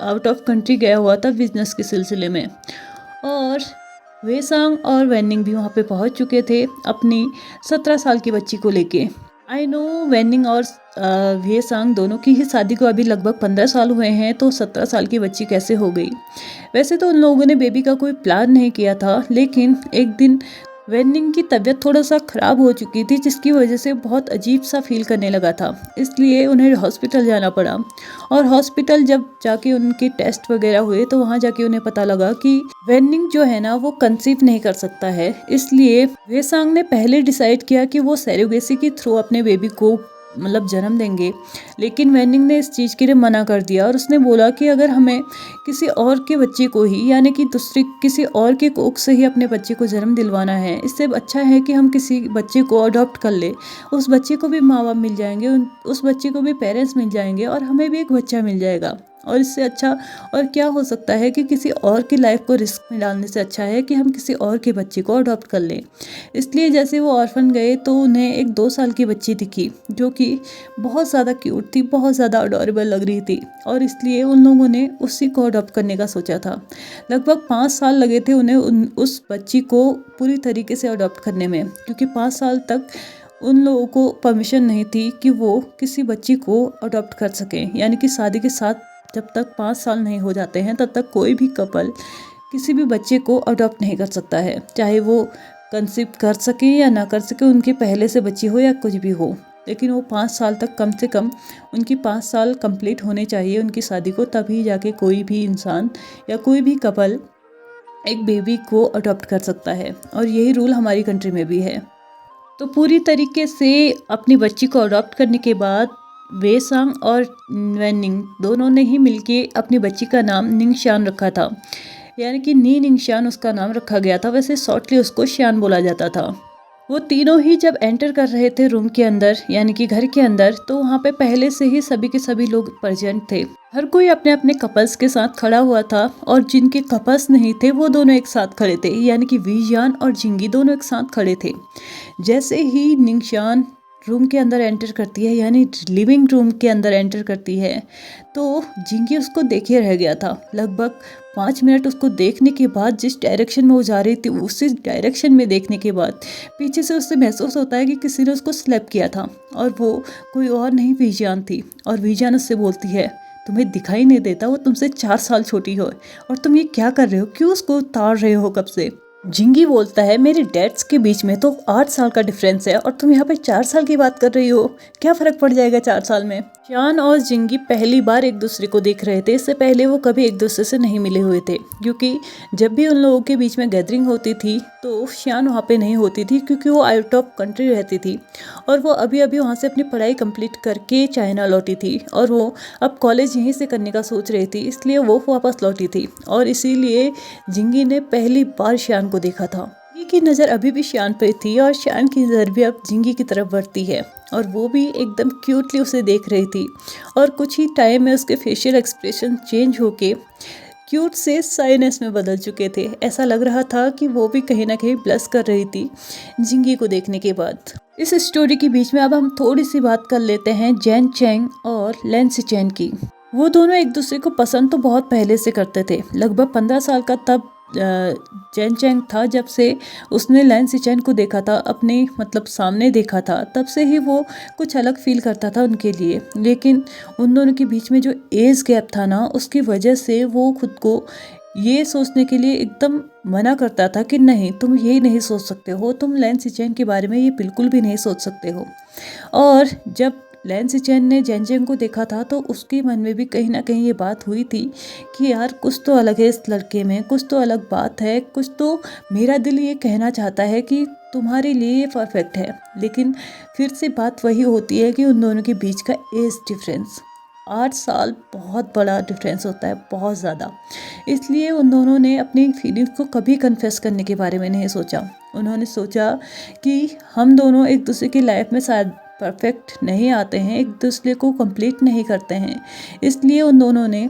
आउट ऑफ कंट्री गया हुआ था बिजनेस के सिलसिले में। और वेसांग और वैनिंग भी वहाँ पे पहुँच चुके थे अपनी 17 साल की बच्ची को लेके। आई नो वेनिंग और वे सांग दोनों की ही शादी को अभी लगभग 15 साल हुए हैं, तो 17 साल की बच्ची कैसे हो गई। वैसे तो उन लोगों ने बेबी का कोई प्लान नहीं किया था, लेकिन एक दिन वेनिंग की तबीयत थोड़ा सा ख़राब हो चुकी थी, जिसकी वजह से बहुत अजीब सा फील करने लगा था। इसलिए उन्हें हॉस्पिटल जाना पड़ा, और हॉस्पिटल जब जाके उनके टेस्ट वगैरह हुए तो वहाँ जाके उन्हें पता लगा कि वेनिंग जो है ना वो कंसीव नहीं कर सकता है। इसलिए वेसांग ने पहले डिसाइड किया कि वो सैरोगेसी के थ्रू अपने बेबी को मतलब जन्म देंगे, लेकिन वेनिंग ने इस चीज़ के लिए मना कर दिया, और उसने बोला कि अगर हमें किसी और के बच्चे को ही, यानी कि दूसरे किसी और के कोख से ही अपने बच्चे को जन्म दिलवाना है, इससे अच्छा है कि हम किसी बच्चे को अडॉप्ट कर ले। उस बच्चे को भी माँ बाप मिल जाएंगे, उस बच्चे को भी पेरेंट्स मिल जाएंगे, और हमें भी एक बच्चा मिल जाएगा। और इससे अच्छा और क्या हो सकता है कि किसी और की लाइफ को रिस्क में डालने से अच्छा है कि हम किसी और के बच्चे को अडॉप्ट कर लें। इसलिए जैसे वो ऑर्फन गए तो उन्हें एक 2 साल की बच्ची दिखी, जो कि बहुत ज़्यादा क्यूट थी, बहुत ज़्यादा अडोरेबल लग रही थी, और इसलिए उन लोगों ने उसी को अडॉप्ट करने का सोचा था। लगभग 5 साल लगे थे उन्हें उस बच्ची को पूरी तरीके से अडॉप्ट करने में, क्योंकि 5 साल तक उन लोगों को परमिशन नहीं थी कि वो किसी बच्ची को अडॉप्ट कर सकें। यानी कि शादी के साथ जब तक 5 साल नहीं हो जाते हैं तब तक कोई भी कपल किसी भी बच्चे को अडॉप्ट नहीं कर सकता है, चाहे वो कंसीव कर सके या ना कर सके, उनके पहले से बच्ची हो या कुछ भी हो। लेकिन वो 5 साल तक, कम से कम उनकी 5 साल कंप्लीट होने चाहिए उनकी शादी को, तभी जाके कोई भी इंसान या कोई भी कपल एक बेबी को अडॉप्ट कर सकता है, और यही रूल हमारी कंट्री में भी है। तो पूरी तरीके से अपनी बच्ची को अडॉप्ट करने के बाद वेसांग और वेनिंग दोनों ने ही मिलके अपनी बच्ची का नाम निंगशान रखा था, यानी कि नी निंगशान उसका नाम रखा गया था। वैसे शॉर्टली उसको शान बोला जाता था। वो तीनों ही जब एंटर कर रहे थे रूम के अंदर, यानी कि घर के अंदर, तो वहाँ पे पहले से ही सभी के सभी लोग प्रेजेंट थे। हर कोई अपने अपने कपल्स के साथ खड़ा हुआ था, और जिनके कपल्स नहीं थे वो दोनों एक साथ खड़े थे, यानी कि वीजान और जिंगी दोनों एक साथ खड़े थे। जैसे ही निंगशान रूम के अंदर एंटर करती है, यानी लिविंग रूम के अंदर एंटर करती है, तो जिंगी उसको देखे रह गया था। लगभग 5 मिनट उसको देखने के बाद, जिस डायरेक्शन में वो जा रही थी उसी डायरेक्शन में देखने के बाद, पीछे से उससे महसूस होता है कि किसी ने उसको स्लैप किया था, और वो कोई और नहीं वीजान थी। और वीजान उससे बोलती है, तुम्हें दिखाई नहीं देता वो तुमसे 4 साल छोटी हो, और तुम ये क्या कर रहे हो, क्यों उसको उतार रहे हो कब से। जिंगी बोलता है, मेरे डैड्स के बीच में तो 8 साल का डिफरेंस है, और तुम यहाँ पे 4 साल की बात कर रही हो, क्या फर्क पड़ जाएगा 4 साल में। शान और जिंगी पहली बार एक दूसरे को देख रहे थे, इससे पहले वो कभी एक दूसरे से नहीं मिले हुए थे, क्योंकि जब भी उन लोगों के बीच में गैदरिंग होती थी तो शान वहाँ पे नहीं होती थी, क्योंकि वो आउट ऑफ कंट्री रहती थी, और वो अभी अभी वहाँ से अपनी पढ़ाई कंप्लीट करके चाइना लौटी थी, और वो अब कॉलेज यहीं से करने का सोच रही थी, इसलिए वो वापस लौटी थी, और इसीलिए जिंगी ने पहली बार शान को देखा था। जिंगी की नज़र अभी भी शान पे थी, और शान की नज़र भी अब जिंगी की तरफ बढ़ती है, और वो भी एकदम क्यूटली उसे देख रही थी, और कुछ ही टाइम में उसके फेशियल एक्सप्रेशन चेंज होके क्यूट से साइनेस में बदल चुके थे। ऐसा लग रहा था कि वो भी कहीं ना कहीं ब्लश कर रही थी जिंगी को देखने के बाद। इस स्टोरी के बीच में अब हम थोड़ी सी बात कर लेते हैं जैन चैंग और लैन सिचेन की। वो दोनों एक दूसरे को पसंद तो बहुत पहले से करते थे। लगभग 15 साल का तब जैन चैंग था जब से उसने लैन सिचेन को देखा था, अपने मतलब सामने देखा था, तब से ही वो कुछ अलग फील करता था उनके लिए। लेकिन उन दोनों के बीच में जो एज गैप था ना, उसकी वजह से वो खुद को ये सोचने के लिए एकदम मना करता था कि नहीं, तुम ये नहीं सोच सकते हो, तुम लैन सिचेन के बारे में ये बिल्कुल भी नहीं सोच सकते हो। और जब लैन सिचेन ने जैन चैंग को देखा था तो उसके मन में भी कहीं ना कहीं ये बात हुई थी कि यार कुछ तो अलग है इस लड़के में, कुछ तो अलग बात है, कुछ तो मेरा दिल ये कहना चाहता है कि तुम्हारे लिए ये परफेक्ट है। लेकिन फिर से बात वही होती है कि उन दोनों के बीच का एज डिफरेंस 8 साल बहुत बड़ा डिफरेंस होता है, बहुत ज़्यादा। इसलिए उन दोनों ने अपनी फीलिंग्स को कभी कन्फेस करने के बारे में नहीं सोचा। उन्होंने सोचा कि हम दोनों एक दूसरे की लाइफ में शायद परफेक्ट नहीं आते हैं, एक दूसरे को कंप्लीट नहीं करते हैं, इसलिए उन दोनों ने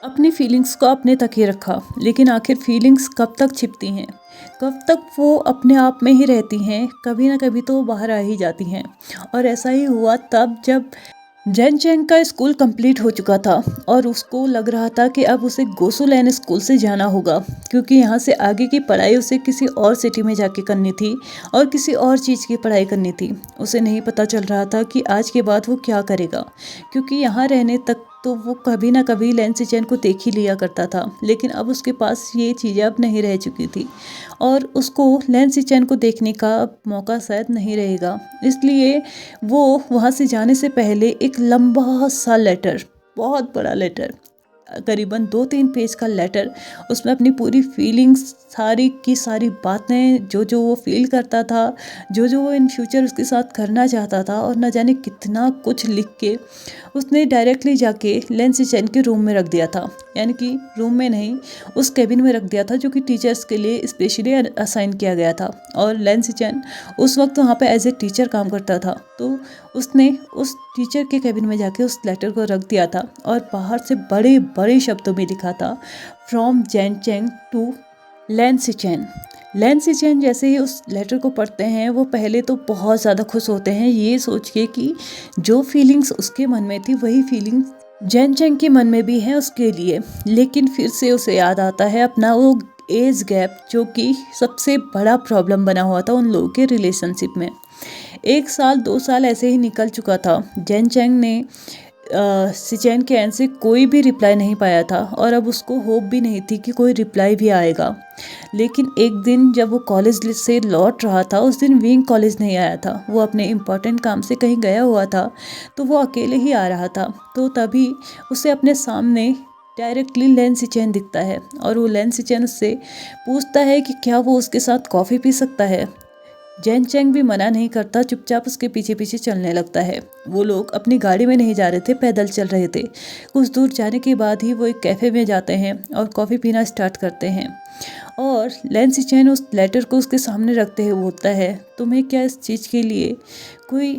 अपनी फीलिंग्स को अपने तक ही रखा। लेकिन आखिर फीलिंग्स कब तक छिपती हैं, कब तक वो अपने आप में ही रहती हैं, कभी ना कभी तो बाहर आ ही जाती हैं। और ऐसा ही हुआ तब जब जैन चैंग का स्कूल कंप्लीट हो चुका था और उसको लग रहा था कि अब उसे गोसुलैन स्कूल से जाना होगा, क्योंकि यहाँ से आगे की पढ़ाई उसे किसी और सिटी में जाके करनी थी और किसी और चीज़ की पढ़ाई करनी थी। उसे नहीं पता चल रहा था कि आज के बाद वो क्या करेगा, क्योंकि यहाँ रहने तक तो वो कभी ना कभी लैन सिचेन को देख ही लिया करता था, लेकिन अब उसके पास ये चीज़ें अब नहीं रह चुकी थी और उसको लैन सिचेन को देखने का अब मौका शायद नहीं रहेगा। इसलिए वो वहाँ से जाने से पहले एक लंबा सा लेटर, बहुत बड़ा लेटर, करीबन 2-3 पेज का लेटर, उसमें अपनी पूरी फीलिंग्स, सारी की सारी बातें, जो जो वो फील करता था, जो जो वो इन फ्यूचर उसके साथ करना चाहता था, और न जाने कितना कुछ लिख के उसने डायरेक्टली जाके लैन सिचेन के रूम में रख दिया था। यानी कि रूम में नहीं, उस केबिन में रख दिया था जो कि टीचर्स के लिए स्पेशली असाइन किया गया था। और लैन सिचेन उस वक्त वहाँ पे एज ए टीचर काम करता था, तो उसने उस टीचर के केबिन में जाके उस लेटर को रख दिया था और बाहर से बड़े बड़े शब्दों में लिखा था, फ्रॉम जैन चैंग टू लैन सिचेन। लैन सिचेन जैसे ही उस लेटर को पढ़ते हैं, वो पहले तो बहुत ज़्यादा खुश होते हैं ये सोच के कि जो फीलिंग्स उसके मन में थी वही फीलिंग्स जैन चैंग के मन में भी है उसके लिए। लेकिन फिर से उसे याद आता है अपना वो एज गैप, जो कि सबसे बड़ा प्रॉब्लम बना हुआ था उन लोगों के रिलेशनशिप में। 1 साल 2 साल ऐसे ही निकल चुका था। जैन चैंग ने सिचेन के एंड से कोई भी रिप्लाई नहीं पाया था और अब उसको होप भी नहीं थी कि कोई रिप्लाई भी आएगा। लेकिन एक दिन जब वो कॉलेज से लौट रहा था, उस दिन विंग कॉलेज नहीं आया था, वो अपने इम्पोर्टेंट काम से कहीं गया हुआ था, तो वो अकेले ही आ रहा था। तो तभी उसे अपने सामने डायरेक्टली लैन सिचेन दिखता है और वो लैन सिचेन उससे पूछता है कि क्या वो उसके साथ कॉफ़ी पी सकता है। जैन चैंग भी मना नहीं करता, चुपचाप उसके पीछे पीछे चलने लगता है। वो लोग अपनी गाड़ी में नहीं जा रहे थे, पैदल चल रहे थे। कुछ दूर जाने के बाद ही वो एक कैफ़े में जाते हैं और कॉफ़ी पीना स्टार्ट करते हैं। और लैन सिचेन उस लेटर को उसके सामने रखते हुए बोलता है, तुम्हें क्या इस चीज़ के लिए कोई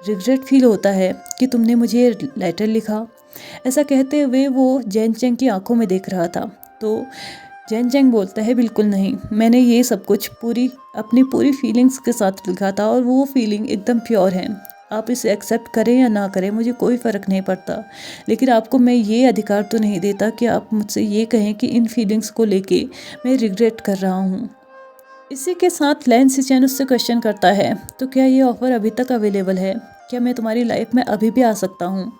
रिग्रेट फील होता है कि तुमने मुझे लेटर लिखा? ऐसा कहते हुए वो जैन चैंग की आंखों में देख रहा था। तो जैन चैंग बोलता है, बिल्कुल नहीं, मैंने ये सब कुछ अपनी पूरी फीलिंग्स के साथ लिखा था और वो फीलिंग एकदम प्योर है। आप इसे एक्सेप्ट करें या ना करें मुझे कोई फ़र्क नहीं पड़ता, लेकिन आपको मैं ये अधिकार तो नहीं देता कि आप मुझसे ये कहें कि इन फीलिंग्स को लेके मैं रिग्रेट कर रहा हूँ। इसी के साथ लैन सिचेन उससे क्वेश्चन करता है, तो क्या ये ऑफ़र अभी तक अवेलेबल है? क्या मैं तुम्हारी लाइफ में अभी भी आ सकता हूँ?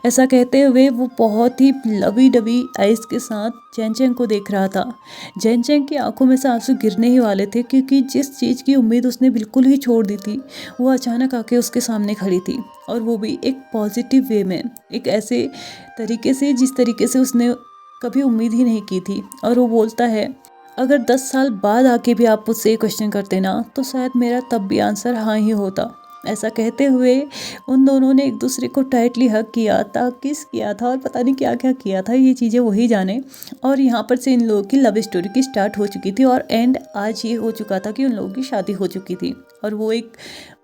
ऐसा कहते हुए वो बहुत ही लवी डबी आइज़ के साथ जैन चैंग को देख रहा था। जैन चैंग की आंखों में से आंसू गिरने ही वाले थे, क्योंकि जिस चीज़ की उम्मीद उसने बिल्कुल ही छोड़ दी थी, वो अचानक आके उसके सामने खड़ी थी, और वो भी एक पॉजिटिव वे में, एक ऐसे तरीके से जिस तरीके से उसने कभी उम्मीद ही नहीं की थी। और वो बोलता है, अगर 10 साल बाद आके भी आप मुझसे ये क्वेश्चन करते ना, तो शायद मेरा तब भी आंसर हाँ ही होता। ऐसा कहते हुए उन दोनों ने एक दूसरे को टाइटली हग किया था, किस किया था और पता नहीं क्या क्या किया था, ये चीज़ें वही जाने। और यहाँ पर से इन लोगों की लव स्टोरी की स्टार्ट हो चुकी थी और एंड आज ये हो चुका था कि उन लोगों की शादी हो चुकी थी और वो एक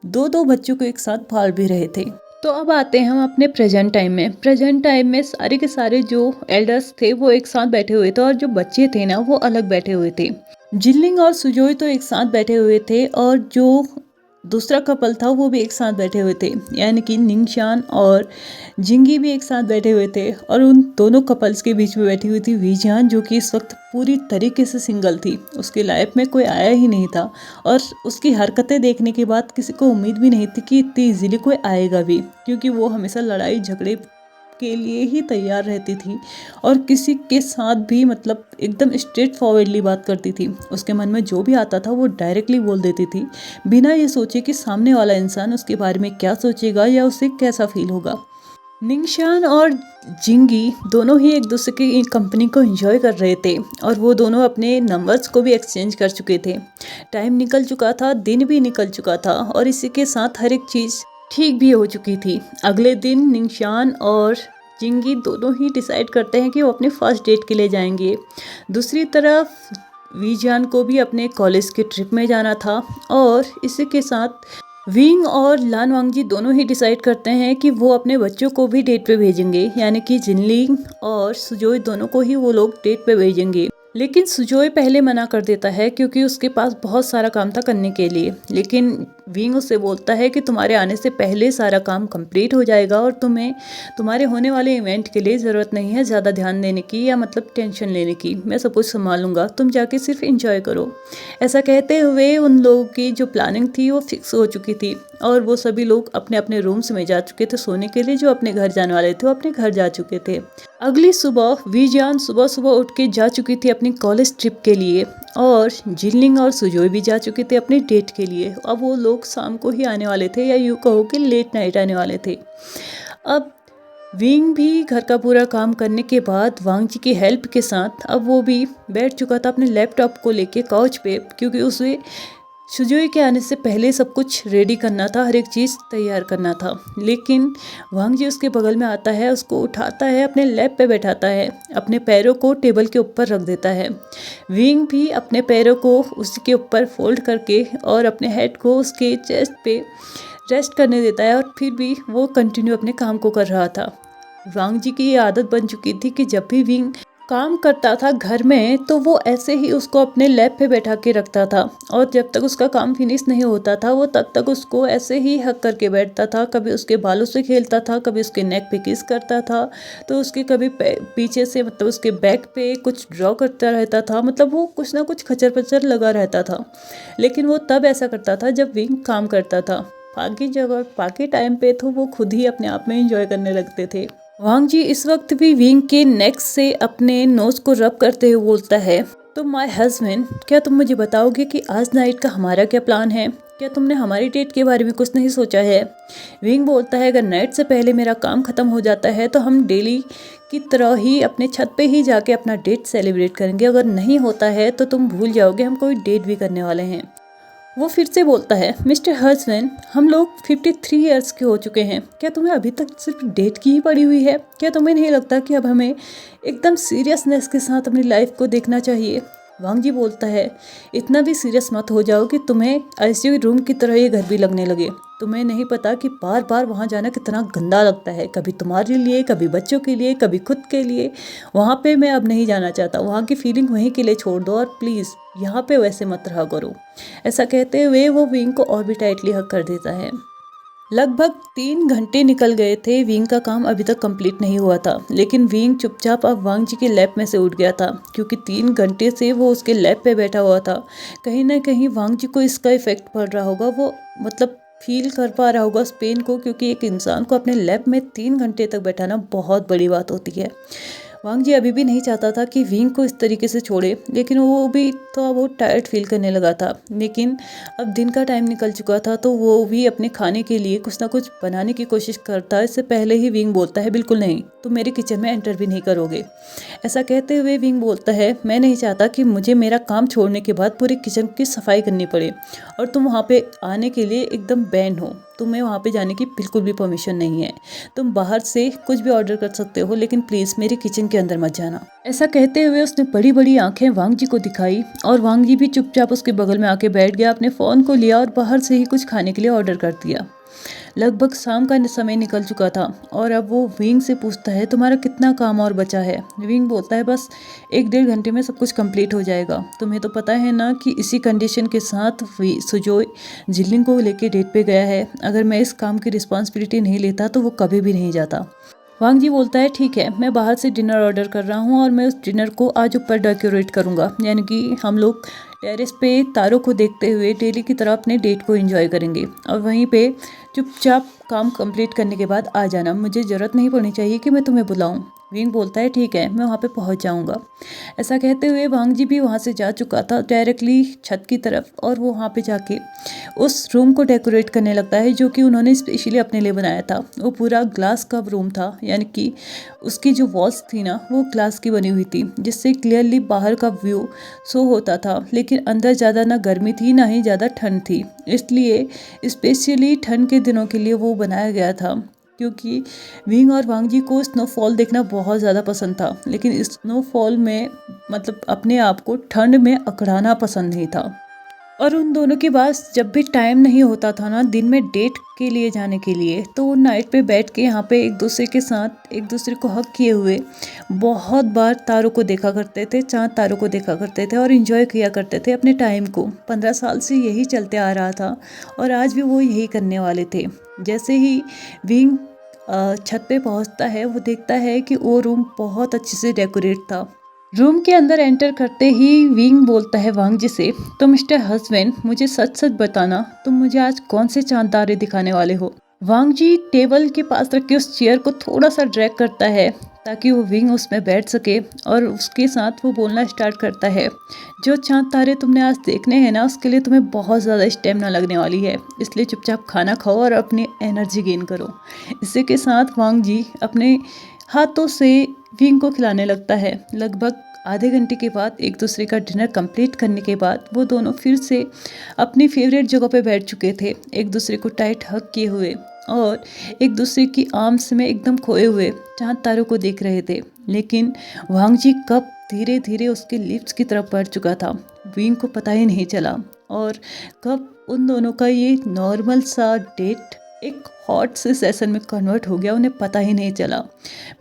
दो बच्चों को एक साथ पाल भी रहे थे। तो अब आते हैं हम अपने प्रेजेंट टाइम में। प्रेजेंट टाइम में सारे के सारे जो एल्डर्स थे वो एक साथ बैठे हुए थे और जो बच्चे थे ना वो अलग बैठे हुए थे। जिनलिंग और सुजोई तो एक साथ बैठे हुए थे और जो दूसरा कपल था वो भी एक साथ बैठे हुए थे, यानी कि निंगशान और जिंगी भी एक साथ बैठे हुए थे। और उन दोनों कपल्स के बीच में बैठी हुई थी वीजान, जो कि इस वक्त पूरी तरीके से सिंगल थी। उसकी लाइफ में कोई आया ही नहीं था और उसकी हरकतें देखने के बाद किसी को उम्मीद भी नहीं थी कि इतनी इजीली कोई आएगा भी, क्योंकि वो हमेशा लड़ाई झगड़े के लिए ही तैयार रहती थी और किसी के साथ भी मतलब एकदम स्ट्रेट फॉरवर्डली बात करती थी। उसके मन में जो भी आता था वो डायरेक्टली बोल देती थी, बिना ये सोचे कि सामने वाला इंसान उसके बारे में क्या सोचेगा या उसे कैसा फील होगा। निंगशान और जिंगी दोनों ही एक दूसरे की कंपनी को एंजॉय कर रहे थे और वो दोनों अपने नंबर्स को भी एक्सचेंज कर चुके थे। टाइम निकल चुका था, दिन भी निकल चुका था और इसी के साथ हर एक चीज़ ठीक भी हो चुकी थी। अगले दिन निंगशान और जिंगी दोनों ही डिसाइड करते हैं कि वो अपने फर्स्ट डेट के लिए जाएंगे। दूसरी तरफ वीजान को भी अपने कॉलेज के ट्रिप में जाना था और इसी के साथ विंग और लान वांगजी दोनों ही डिसाइड करते हैं कि वो अपने बच्चों को भी डेट पे भेजेंगे, यानी कि जिनलिंग और सुजोई दोनों को ही वो लोग डेट पे भेजेंगे। लेकिन सुजोई पहले मना कर देता है क्योंकि उसके पास बहुत सारा काम था करने के लिए। लेकिन विंग उससे बोलता है कि तुम्हारे आने से पहले सारा काम कंप्लीट हो जाएगा और तुम्हें तुम्हारे होने वाले इवेंट के लिए ज़रूरत नहीं है ज़्यादा ध्यान देने की या मतलब टेंशन लेने की। मैं सब कुछ संभालूंगा, तुम जाके सिर्फ इंजॉय करो। ऐसा कहते हुए उन लोगों की जो प्लानिंग थी वो फिक्स हो चुकी थी और वो सभी लोग अपने अपने रूम्स में जा चुके थे सोने के लिए। जो अपने घर जाने वाले थे वो अपने घर जा चुके थे। अगली सुबह वीजान सुबह सुबह उठ के जा चुकी थी अपनी कॉलेज ट्रिप के लिए और जिनलिंग और सुजोय भी जा चुके थे अपने डेट के लिए। अब वो लोग शाम को ही आने वाले थे या यूँ कहो कि लेट नाइट आने वाले थे। अब विंग भी घर का पूरा काम करने के बाद वांग जी की हेल्प के साथ अब वो भी बैठ चुका था अपने लैपटॉप को लेके काउच पे, क्योंकि उसे सुजोई के आने से पहले सब कुछ रेडी करना था, हर एक चीज़ तैयार करना था। लेकिन वांग जी उसके बगल में आता है, उसको उठाता है, अपने लैप पे बैठाता है, अपने पैरों को टेबल के ऊपर रख देता है। विंग भी अपने पैरों को उसके ऊपर फोल्ड करके और अपने हेड को उसके चेस्ट पे रेस्ट करने देता है और फिर भी वो कंटिन्यू अपने काम को कर रहा था। वांग जी की ये आदत बन चुकी थी कि जब भी विंग काम करता था घर में तो वो ऐसे ही उसको अपने लैप पे बैठा के रखता था और जब तक उसका काम फिनिश नहीं होता था वो तब तक उसको ऐसे ही हक करके बैठता था। कभी उसके बालों से खेलता था, कभी उसके नेक पे किस करता था, तो उसके कभी पीछे से मतलब उसके बैक पे कुछ ड्रॉ करता रहता था। मतलब वो कुछ ना कुछ खचर पचर लगा रहता था। लेकिन वो तब ऐसा करता था जब विंग काम करता था। बाकी जगह बाकी टाइम पे तो वो खुद ही अपने आप में एंजॉय करने लगते थे। वांग जी इस वक्त भी विंग के नेक से अपने नोज को रब करते हुए बोलता है, तो माय हस्बैंड, क्या तुम मुझे बताओगे कि आज नाइट का हमारा क्या प्लान है? क्या तुमने हमारी डेट के बारे में कुछ नहीं सोचा है? विंग बोलता है, अगर नाइट से पहले मेरा काम खत्म हो जाता है तो हम डेली की तरह ही अपने छत पे ही जाके अपना डेट सेलिब्रेट करेंगे। अगर नहीं होता है तो तुम भूल जाओगे हम कोई डेट भी करने वाले हैं। वो फिर से बोलता है, मिस्टर हस्बैंड, हम लोग 53 ईयर्स के हो चुके हैं। क्या तुम्हें अभी तक सिर्फ डेट की ही पड़ी हुई है? क्या तुम्हें नहीं लगता कि अब हमें एकदम सीरियसनेस के साथ अपनी लाइफ को देखना चाहिए? वांग जी बोलता है, इतना भी सीरियस मत हो जाओ कि तुम्हें आईसीयू रूम की तरह ये घर भी लगने लगे। तुम्हें नहीं पता कि बार बार वहाँ जाना कितना गंदा लगता है, कभी तुम्हारे लिए, कभी बच्चों के लिए, कभी खुद के लिए। वहाँ पे मैं अब नहीं जाना चाहता। वहाँ की फीलिंग वहीं के लिए छोड़ दो और प्लीज़ यहाँ पे वैसे मत रहा करो। ऐसा कहते हुए वो विंग को और भी टाइटली हक कर देता है। लगभग 3 घंटे निकल गए थे। विंग का काम अभी तक कंप्लीट नहीं हुआ था, लेकिन विंग चुपचाप अब वांग जी के लैप में से उठ गया था, क्योंकि 3 घंटे से वो उसके लैप पे बैठा हुआ था। कहीं ना कहीं वांग जी को इसका इफेक्ट पड़ रहा होगा। वो मतलब फील कर पा रहा होगा उस पेन को, क्योंकि एक इंसान को अपने लैप में 3 घंटे तक बैठाना बहुत बड़ी बात होती है। वांग जी अभी भी नहीं चाहता था कि विंग को इस तरीके से छोड़े, लेकिन वो भी तो बहुत टायर्ड फील करने लगा था। लेकिन अब दिन का टाइम निकल चुका था तो वो भी अपने खाने के लिए कुछ ना कुछ बनाने की कोशिश करता है। इससे पहले ही विंग बोलता है, बिल्कुल नहीं, तुम मेरे किचन में एंटर भी नहीं करोगे। ऐसा कहते हुए विंग बोलता है, मैं नहीं चाहता कि मुझे मेरा काम छोड़ने के बाद पूरे किचन की सफाई करनी पड़े और तुम वहाँ पे आने के लिए एकदम बैन हो। तुम्हें वहाँ पे जाने की बिल्कुल भी परमिशन नहीं है। तुम बाहर से कुछ भी ऑर्डर कर सकते हो, लेकिन प्लीज़ मेरे किचन के अंदर मत जाना। ऐसा कहते हुए उसने बड़ी बड़ी आंखें वांग जी को दिखाई और वांग जी भी चुपचाप उसके बगल में आके बैठ गया, अपने फ़ोन को लिया और बाहर से ही कुछ खाने के लिए ऑर्डर कर दिया। लगभग शाम का समय निकल चुका था और अब वो विंग से पूछता है, तुम्हारा कितना काम और बचा है? विंग बोलता है, बस 1-1.5 घंटे में सब कुछ कंप्लीट हो जाएगा। तुम्हें तो पता है ना कि इसी कंडीशन के साथ सुजोय जिलिंग को लेके डेट पे गया है। अगर मैं इस काम की रिस्पॉन्सिबिलिटी नहीं लेता तो वो कभी भी नहीं जाता। वांग जी बोलता है, ठीक है, मैं बाहर से डिनर ऑर्डर कर रहा हूँ और मैं उस डिनर को आज ऊपर डेकोरेट करूँगा, यानी कि हम लोग टेरेस पे तारों को देखते हुए डेली की तरह अपने डेट को एंजॉय करेंगे और वहीं पे चुपचाप काम कंप्लीट करने के बाद आ जाना। मुझे ज़रूरत नहीं पड़नी चाहिए कि मैं तुम्हें बुलाऊं। विंग बोलता है, ठीक है, मैं वहाँ पे पहुँच जाऊँगा। ऐसा कहते हुए वांग जी भी वहाँ से जा चुका था डायरेक्टली छत की तरफ और वो वहाँ पे जाके उस रूम को डेकोरेट करने लगता है जो कि उन्होंने स्पेशली अपने लिए बनाया था। वो पूरा ग्लास का रूम था, यानी कि उसकी जो वॉल्स थी ना वो ग्लास की बनी हुई थी, जिससे क्लियरली बाहर का व्यू शो होता था। लेकिन अंदर ज़्यादा ना गर्मी थी ना ही ज़्यादा ठंड थी, इसलिए स्पेशली ठंड के दिनों के लिए वो बनाया गया था। क्योंकि विंग और वांग जी को स्नोफॉल देखना बहुत ज़्यादा पसंद था, लेकिन स्नोफॉल में मतलब अपने आप को ठंड में अकड़ाना पसंद नहीं था। और उन दोनों के पास जब भी टाइम नहीं होता था ना दिन में डेट के लिए जाने के लिए, तो वो नाइट पे बैठ के यहाँ पे एक दूसरे के साथ एक दूसरे को हक किए हुए बहुत बार तारों को देखा करते थे, चांद तारों को देखा करते थे और इन्जॉय किया करते थे अपने टाइम को। 15 साल से यही चलते आ रहा था और आज भी वो यही करने वाले थे। जैसे ही विंग छत पे पहुंचता है, वो देखता है कि वो रूम बहुत अच्छे से डेकोरेट था। रूम के अंदर एंटर करते ही विंग बोलता है वांग जी से, तो मिस्टर हस्बैंड मुझे सच सच बताना, तुम मुझे आज कौन से चांद तारे दिखाने वाले हो। वांग जी टेबल के पास रखे उस चेयर को थोड़ा सा ड्रैग करता है ताकि वो विंग उसमें बैठ सके और उसके साथ वो बोलना स्टार्ट करता है, जो चांद तारे तुमने आज देखने हैं ना, उसके लिए तुम्हें बहुत ज़्यादा स्टेमिना लगने वाली है, इसलिए चुपचाप खाना खाओ और अपनी एनर्जी गेन करो। इसी के साथ वांग जी अपने हाथों से विंग को खिलाने लगता है। लगभग आधे घंटे के बाद एक दूसरे का डिनर कंप्लीट करने के बाद वो दोनों फिर से अपनी फेवरेट जगह पे बैठ चुके थे, एक दूसरे को टाइट हग किए हुए और एक दूसरे की आर्म्स में एकदम खोए हुए चांद तारों को देख रहे थे। लेकिन वांग जी कब धीरे धीरे उसके लिप्स की तरफ बढ़ चुका था, विंग को पता ही नहीं चला। और कब उन दोनों का ये नॉर्मल सा डेट एक हॉट से सेशन में कन्वर्ट हो गया, उन्हें पता ही नहीं चला।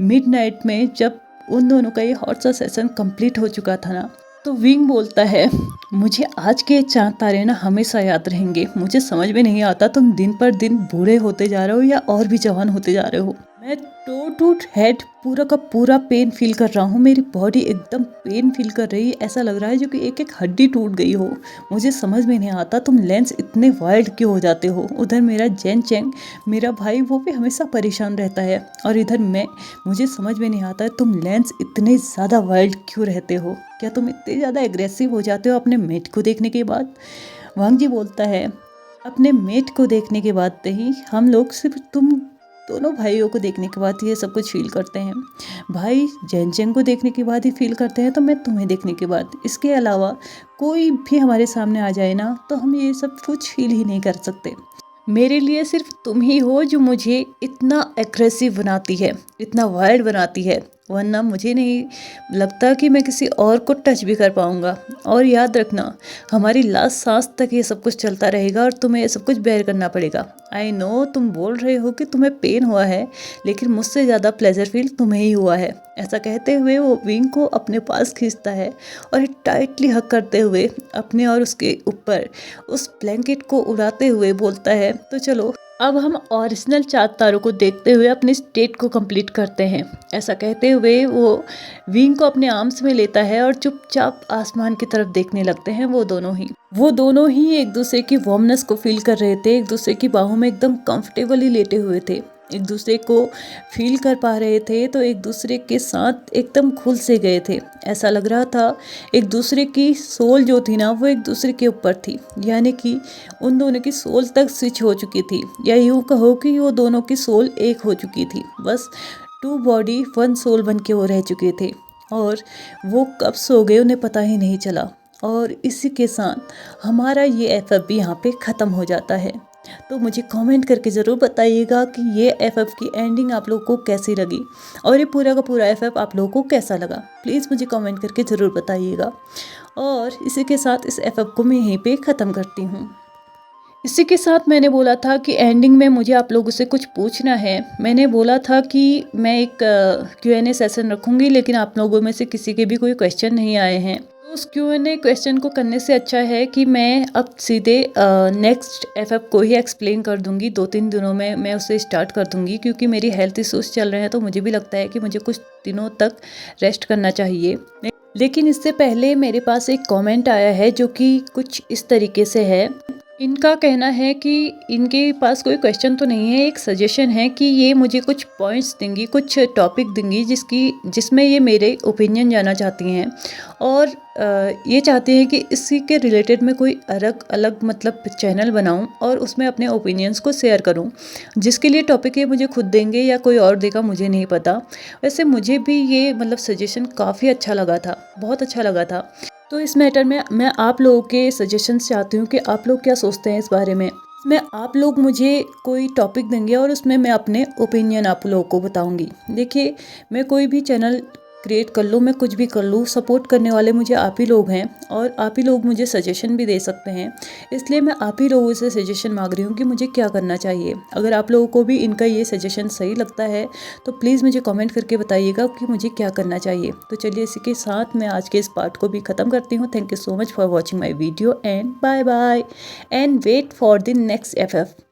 मिडनाइट में जब उन दोनों का ये हॉट सा सेशन कंप्लीट हो चुका था ना, तो विंग बोलता है, मुझे आज के चांद तारे ना हमेशा याद रहेंगे। मुझे समझ में नहीं आता तुम दिन पर दिन बूढ़े होते जा रहे हो या और भी जवान होते जा रहे हो। मैं टो टू हेड पूरा का पूरा पेन फील कर रहा हूँ, मेरी बॉडी एकदम पेन फील कर रही है, ऐसा लग रहा है जो कि एक एक हड्डी टूट गई हो। मुझे समझ में नहीं आता तुम लेंस इतने वाइल्ड क्यों हो जाते हो। उधर मेरा जेन चेंग मेरा भाई, वो भी हमेशा परेशान रहता है, और इधर मैं, मुझे समझ में नहीं आता है तुम लेंस इतने ज़्यादा वाइल्ड क्यों रहते हो। क्या तुम इतने ज़्यादा एग्रेसिव हो जाते हो अपने मेट को देखने के बाद। वांग जी बोलता है, अपने मेट को देखने के बाद नहीं, हम लोग सिर्फ तुम दोनों भाइयों को देखने के बाद ये सब कुछ फील करते हैं। भाई जेनचेंग को देखने के बाद ही फील करते हैं, तो मैं तुम्हें देखने के बाद, इसके अलावा कोई भी हमारे सामने आ जाए ना, तो हम ये सब कुछ फील ही नहीं कर सकते। मेरे लिए सिर्फ तुम ही हो जो मुझे इतना एग्रेसिव बनाती है, इतना वाइल्ड बनाती है, वरना मुझे नहीं लगता कि मैं किसी और को टच भी कर पाऊँगा। और याद रखना, हमारी लास्ट सांस तक ये सब कुछ चलता रहेगा और तुम्हें ये सब कुछ बेयर करना पड़ेगा। आई नो तुम बोल रहे हो कि तुम्हें पेन हुआ है, लेकिन मुझसे ज़्यादा प्लेजर फील तुम्हें ही हुआ है। ऐसा कहते हुए वो विंग को अपने पास खींचता है और टाइटली हग करते हुए अपने और उसके ऊपर उस ब्लैंकेट को उड़ाते हुए बोलता है, तो चलो अब हम ओरिजिनल चांद तारों को देखते हुए अपनी स्टेट को कंप्लीट करते हैं। ऐसा कहते हुए वो विंग को अपने आर्म्स में लेता है और चुपचाप आसमान की तरफ देखने लगते हैं। वो दोनों ही एक दूसरे की वार्मनेस को फील कर रहे थे, एक दूसरे की बाहों में एकदम कंफर्टेबली लेटे हुए थे, एक दूसरे को फील कर पा रहे थे, तो एक दूसरे के साथ एकदम घुल से गए थे। ऐसा लग रहा था एक दूसरे की सोल जो थी ना, वो एक दूसरे के ऊपर थी, यानी कि उन दोनों की सोल तक स्विच हो चुकी थी, या यूँ कहो कि वो दोनों की सोल एक हो चुकी थी। बस 2 बॉडी 1 सोल बन के वो रह चुके थे, और वो कब सो गए उन्हें पता ही नहीं चला। और इसी के साथ हमारा ये एफएफ भी यहाँ पे ख़त्म हो जाता है। तो मुझे कमेंट करके ज़रूर बताइएगा कि ये एफएफ की एंडिंग आप लोगों को कैसी लगी, और ये पूरा का पूरा एफएफ आप लोगों को कैसा लगा, प्लीज़ मुझे कमेंट करके ज़रूर बताइएगा। और इसी के साथ इस एफएफ को मैं यहीं पे ख़त्म करती हूँ। इसी के साथ मैंने बोला था कि एंडिंग में मुझे आप लोगों से कुछ पूछना है। मैंने बोला था कि मैं एक Q&A सेशन रखूँगी, लेकिन आप लोगों में से किसी के भी कोई क्वेश्चन नहीं आए हैं, तो उस Q&A क्वेश्चन को करने से अच्छा है कि मैं अब सीधे नेक्स्ट एफएफ को ही एक्सप्लेन कर दूंगी। 2-3 दिनों में मैं उसे स्टार्ट कर दूंगी, क्योंकि मेरी हेल्थ इश्यूज चल रहे हैं, तो मुझे भी लगता है कि मुझे कुछ दिनों तक रेस्ट करना चाहिए। लेकिन इससे पहले मेरे पास एक कमेंट आया है जो कि कुछ इस तरीके से है। इनका कहना है कि इनके पास कोई क्वेश्चन तो नहीं है, एक सजेशन है कि ये मुझे कुछ पॉइंट्स देंगी, कुछ टॉपिक देंगी जिसमें ये मेरे ओपिनियन जानना चाहती हैं, और ये चाहती हैं कि इसी के रिलेटेड मैं कोई अलग मतलब चैनल बनाऊं और उसमें अपने ओपिनियंस को शेयर करूं। जिसके लिए टॉपिक ये मुझे खुद देंगे या कोई और देगा मुझे नहीं पता। वैसे मुझे भी ये मतलब सजेशन काफ़ी अच्छा लगा था, बहुत अच्छा लगा था। तो इस मैटर में मैं आप लोगों के सजेशंस चाहती हूँ कि आप लोग क्या सोचते हैं इस बारे में। इसमें आप लोग मुझे कोई टॉपिक देंगे और उसमें मैं अपने ओपिनियन आप लोगों को बताऊंगी। देखिए, मैं कोई भी चैनल क्रिएट कर लूँ, मैं कुछ भी कर लूँ, सपोर्ट करने वाले मुझे आप ही लोग हैं और आप ही लोग मुझे सजेशन भी दे सकते हैं। इसलिए मैं आप ही लोगों से सजेशन मांग रही हूँ कि मुझे क्या करना चाहिए। अगर आप लोगों को भी इनका ये सजेशन सही लगता है तो प्लीज़ मुझे कमेंट करके बताइएगा कि मुझे क्या करना चाहिए। तो चलिए इसी के साथ मैं आज के इस पार्ट को भी ख़त्म करती हूँ। Thank you so much for watching my video and bye bye and wait for the next FF।